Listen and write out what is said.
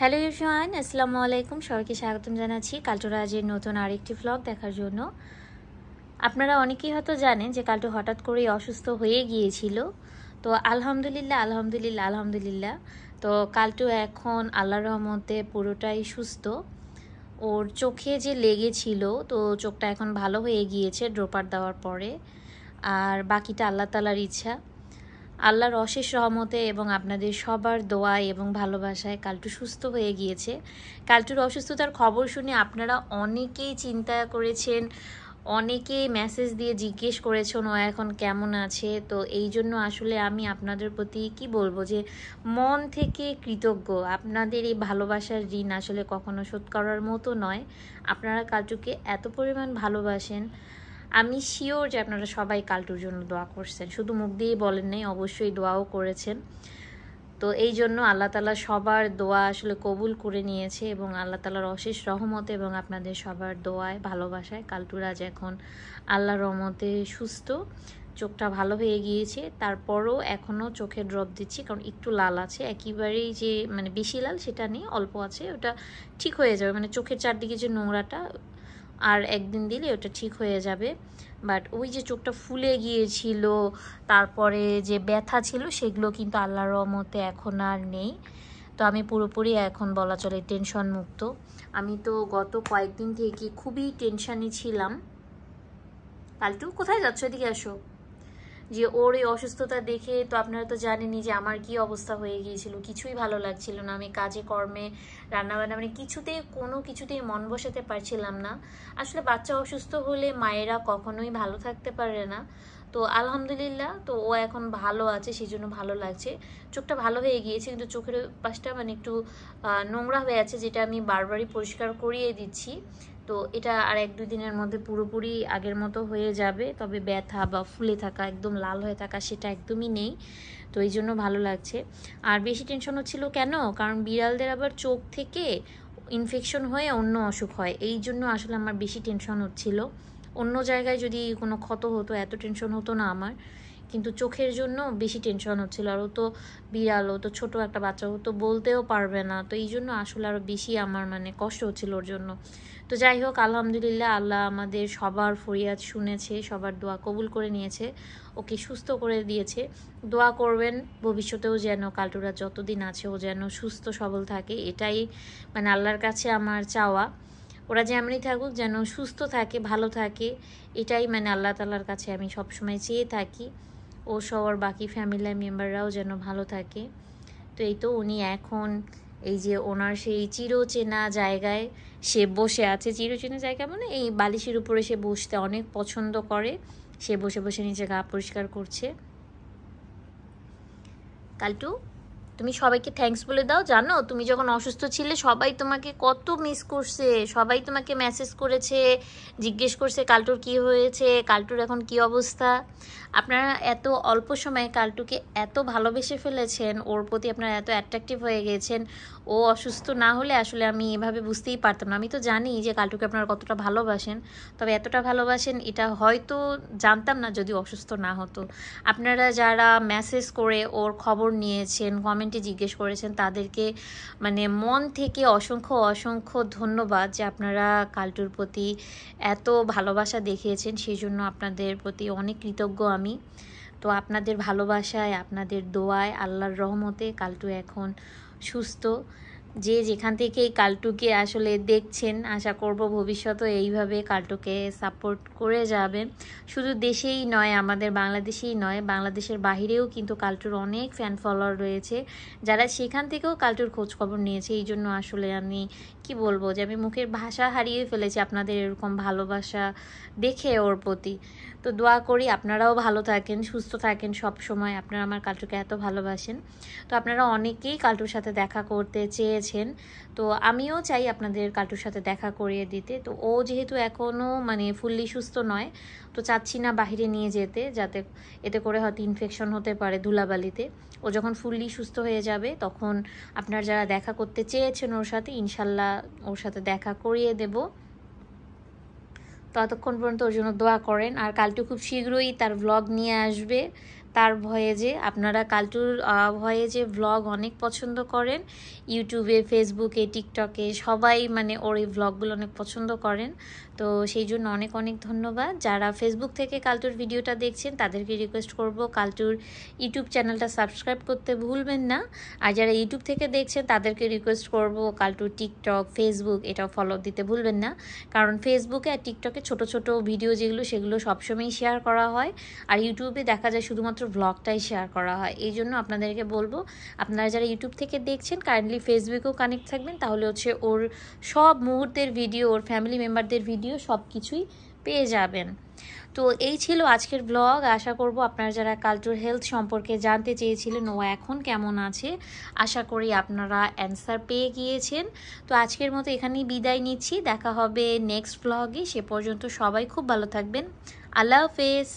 Hello everyone, আসসালামু আলাইকুম। সবাইকে স্বাগতম জানাচ্ছি কাল্টু রাজের নতুন আরেকটি ভ্লগ দেখার জন্য। আপনারা অনেকেই হয়তো জানেন যে কাল্টু হঠাৎ করেই অসুস্থ হয়ে গিয়েছিল। তো আলহামদুলিল্লাহ। তো কাল্টু এখন আল্লাহর রহমতে পুরোটাই সুস্থ। ওর চোখে যে লেগেছিল, তো চোখটা এখন ভালো হয়ে গিয়েছে ড্রপার দেওয়ার পরে। আর বাকিটা আল্লাহ তাআলার ইচ্ছা। আল্লাহর অশেষ রহমতে এবং আপনাদের সবার দোয়া এবং ভালোবাসায় কাল্টু সুস্থ হয়ে গিয়েছে। কাল্টুর অসুস্থতার খবর শুনে আপনারা অনেকেই চিন্তা করেছেন, অনেকেই মেসেজ দিয়ে জিজ্ঞেস করেছেন ও এখন কেমন আছে। তো এই জন্য আসলে আমি আপনাদের প্রতি কি বলবো, যে মন থেকে কৃতজ্ঞ। আপনাদের এই ভালোবাসার ঋণ আসলে কখনো শোধ করার মতো নয়। আপনারা কাল্টুকে এত পরিমাণ ভালোবাসেন, আমি শিওর যে আপনারা সবাই কাল্টুর জন্য দোয়া করছেন, শুধু মুখ দিয়েই বলেন নাই, অবশ্যই দোয়াও করেছেন। তো এই জন্য আল্লাহ তাআলা সবার দোয়া আসলে কবুল করে নিয়েছে এবং আল্লাহ তাআলার অশেষ রহমতে এবং আপনাদের সবার দোয়ায় ভালোবাসায় কাল্টুর আজ এখন আল্লাহর রহমতে সুস্থ। চোখটা ভালো হয়ে গিয়েছে, তারপরও এখনও চোখে ড্রপ দিচ্ছি, কারণ একটু লাল আছে, একেবারেই যে মানে বেশি লাল সেটা নেই, অল্প আছে, ওটা ঠিক হয়ে যাবে। মানে চোখের চারদিকে যে নোংরাটা আর একদিন দিলে ওটা ঠিক হয়ে যাবে। বাট ওই যে চোখটা ফুলে গিয়েছিল, তারপরে যে ব্যথা ছিল, সেগুলো কিন্তু আল্লাহর রহমতে এখন আর নেই। তো আমি পুরোপুরি এখন বলা চলে টেনশন মুক্ত। আমি তো গত কয়েকদিন থেকে খুবই টেনশানে ছিলাম। কাল্টু কোথায় যাচ্ছ, এদিকে আসো। যে ওর এই অসুস্থতা দেখে তো আপনারা তো জানেনই যে আমার কি অবস্থা হয়ে গিয়েছিল, কিছুই ভালো লাগছিল না। আমি কাজে কর্মে রান্নাবান্না মানে কিছুতেই মন বসাতে পারছিলাম না। আসলে বাচ্চা অসুস্থ হলে মায়েরা কখনোই ভালো থাকতে পারে না। তো আলহামদুলিল্লাহ, তো ও এখন ভালো আছে, সেই জন্য ভালো লাগছে। চোখটা ভালো হয়ে গিয়েছে, কিন্তু চোখের পাশটা মানে একটু নোংরা হয়ে আছে, যেটা আমি বারবারই পরিষ্কার করিয়ে দিচ্ছি। তো এটা আর 1-2 দিনের মধ্যে পুরোপুরি আগের মতো হয়ে যাবে। তবে ব্যথা বা ফুলে থাকা, একদম লাল হয়ে থাকা, সেটা একদমই নেই। তো এই জন্য ভালো লাগছে। আর বেশি টেনশন হচ্ছিল কেন, কারণ বিড়ালদের আবার চোখ থেকে ইনফেকশন হয়ে অন্য অসুখ হয়, এই জন্য আসলে আমার বেশি টেনশন হচ্ছিল। অন্য জায়গায় যদি কোনো ক্ষত হতো এত টেনশন হতো না আমার, কিন্তু চোখের জন্য বেশি টেনশন হচ্ছিল। আর ও তো বিড়াল, ও তো ছোটো একটা বাচ্চা, ও তো বলতেও পারবে না। তো এই জন্য আসলে আরও বেশি আমার মানে কষ্ট হচ্ছিল ওর জন্য। তো যাই হোক, আলহামদুলিল্লাহ, আল্লাহ আমাদের সবার ফরিয়াদ শুনেছে, সবার দোয়া কবুল করে নিয়েছে, ওকে সুস্থ করে দিয়েছে। দোয়া করবেন ভবিষ্যতেও যেন কাল্টুরা যতদিন আছে ও যেন সুস্থ সবল থাকে, এটাই মানে আল্লাহর কাছে আমার চাওয়া। ওরা যেমনই থাকুক যেন সুস্থ থাকে, ভালো থাকে, এটাই মানে আল্লাহ তাআলার কাছে আমি সবসময় চেয়ে থাকি। ও সবার বাকি ফ্যামিলি মেম্বাররাও যেন ভালো থাকে। তো এই তো উনি এখন এই যে ওনার সেই চিরচেনা জায়গায় সে বসে আছে। চিরচেনা জায়গা মানে এই বালিশের উপরে সে বসতে অনেক পছন্দ করে। সে বসে বসে নিজে গা পরিষ্কার করছে। কাল্টু, তুমি সবাইকে থ্যাঙ্কস বলে দাও। জানো তুমি যখন অসুস্থ ছিলে সবাই তোমাকে কত মিস করছে, সবাই তোমাকে মেসেজ করেছে, জিজ্ঞেস করছে কাল্টুর কি হয়েছে, কাল্টুর এখন কি অবস্থা। আপনারা এত অল্প সময়ে কাল্টুকে এত ভালোবেসে ফেলেছেন, ওর প্রতি আপনারা এত অ্যাট্রাকটিভ হয়ে গেছেন। ও অসুস্থ না হলে আসলে আমি এভাবে বুঝতেই পারতাম না। আমি তো জানি যে কাল্টুকে আপনারা কতটা ভালোবাসেন, তবে এতটা ভালোবাসেন এটা হয়তো জানতাম না যদি অসুস্থ না হতো। আপনারা যারা মেসেজ করে ওর খবর নিয়েছেন, কমেন্টে জিজ্ঞেস করেছেন, তাদেরকে মানে মন থেকে অসংখ্য ধন্যবাদ যে আপনারা কাল্টুর প্রতি এত ভালোবাসা দেখিয়েছেন। সেই জন্য আপনাদের প্রতি অনেক কৃতজ্ঞ আমি। তো আপনাদের ভালোবাসায়, আপনাদের দোয়ায়, আল্লাহর রহমতে কাল্টু এখন সুস্থ। যে যেখান থেকে এই কাল্টুকে আসলে দেখছেন, আশা করব ভবিষ্যতে এইভাবে কাল্টুকে সাপোর্ট করে যাবেন। শুধু দেশেই নয়, আমাদের বাংলাদেশেই নয়, বাংলাদেশের বাহিরেও কিন্তু কাল্টুর অনেক ফ্যান ফলোয়ার রয়েছে, যারা সেখান থেকেও কাল্টুর খোঁজ খবর নিয়েছে। এই জন্য আসলে আমি কি বলবো, যে আমি মুখের ভাষা হারিয়ে ফেলেছি আপনাদের এরকম ভালোবাসা দেখে ওর প্রতি। তো দোয়া করি আপনারাও ভালো থাকেন, সুস্থ থাকেন সব সময়। আপনারা আমার কাল্টুকে এত ভালোবাসেন। তো আপনারা অনেকেই কাল্টুর সাথে দেখা করতে চেয়েছেন, তো আমিও চাই আপনাদের কাল্টুর সাথে দেখা করিয়ে দিতে। তো ও যেহেতু এখনও মানে ফুললি সুস্থ নয়, তো চাচ্ছি না বাহিরে নিয়ে যেতে, যাতে এতে করে হয়তো ইনফেকশন হতে পারে ধুলাবালিতে। ও যখন ফুললি সুস্থ হয়ে যাবে তখন আপনারা যারা দেখা করতে চেয়েছেন ওর সাথে, ইনশাল্লাহ ওর সাথে দেখা করিয়ে দেব। ততক্ষণ পর্যন্ত ওর জন্য দোয়া করেন। আর কাল্টু খুব শীঘ্রই তার ভ্লগ নিয়ে আসবে, তার ভয়েজে। আপনারা কালটুর ভয়েজে ভ্লগ অনেক পছন্দ করেন, ইউটিউবে, ফেসবুকে, টিকটকে সবাই মানে ওর এই ভ্লগগুলো অনেক পছন্দ করেন। তো সেই জন্য অনেক অনেক ধন্যবাদ। যারা ফেসবুক থেকে কালটুর ভিডিওটা দেখছেন তাদেরকে রিকোয়েস্ট করব কালটুর ইউটিউব চ্যানেলটা সাবস্ক্রাইব করতে ভুলবেন না। আর যারা ইউটিউব থেকে দেখছেন তাদেরকে রিকোয়েস্ট করব কালটুর টিকটক, ফেসবুক এটাও ফলো দিতে ভুলবেন না, কারণ ফেসবুকে আর টিকটকে ছোট ছোট ভিডিও যেগুলো সেগুলো সবসময়ই শেয়ার করা হয়, আর ইউটিউবে দেখা যায় শুধুমাত্র ব্লগটাই শেয়ার করা হয়। এই জন্য আপনাদেরকে বলবো আপনারা যারা ইউটিউব থেকে দেখছেন কাইন্ডলি ফেসবুকেও কানেক্ট থাকবেন, তাহলে হচ্ছে ওর সব মুহূর্তের ভিডিও, ওর ফ্যামিলি মেম্বারদের ভিডিও সব কিছুই পেয়ে যাবেন। তো এই ছিল আজকের ব্লগ। আশা করব আপনারা যারা কালটুর হেলথ সম্পর্কে জানতে চেয়েছিলেন ও এখন কেমন আছে, আশা করি আপনারা অ্যান্সার পেয়ে গিয়েছেন। তো আজকের মতো এখানেই বিদায় নিচ্ছি, দেখা হবে নেক্সট ব্লগে। সে পর্যন্ত সবাই খুব ভালো থাকবেন। আল্লাহ হাফেজ।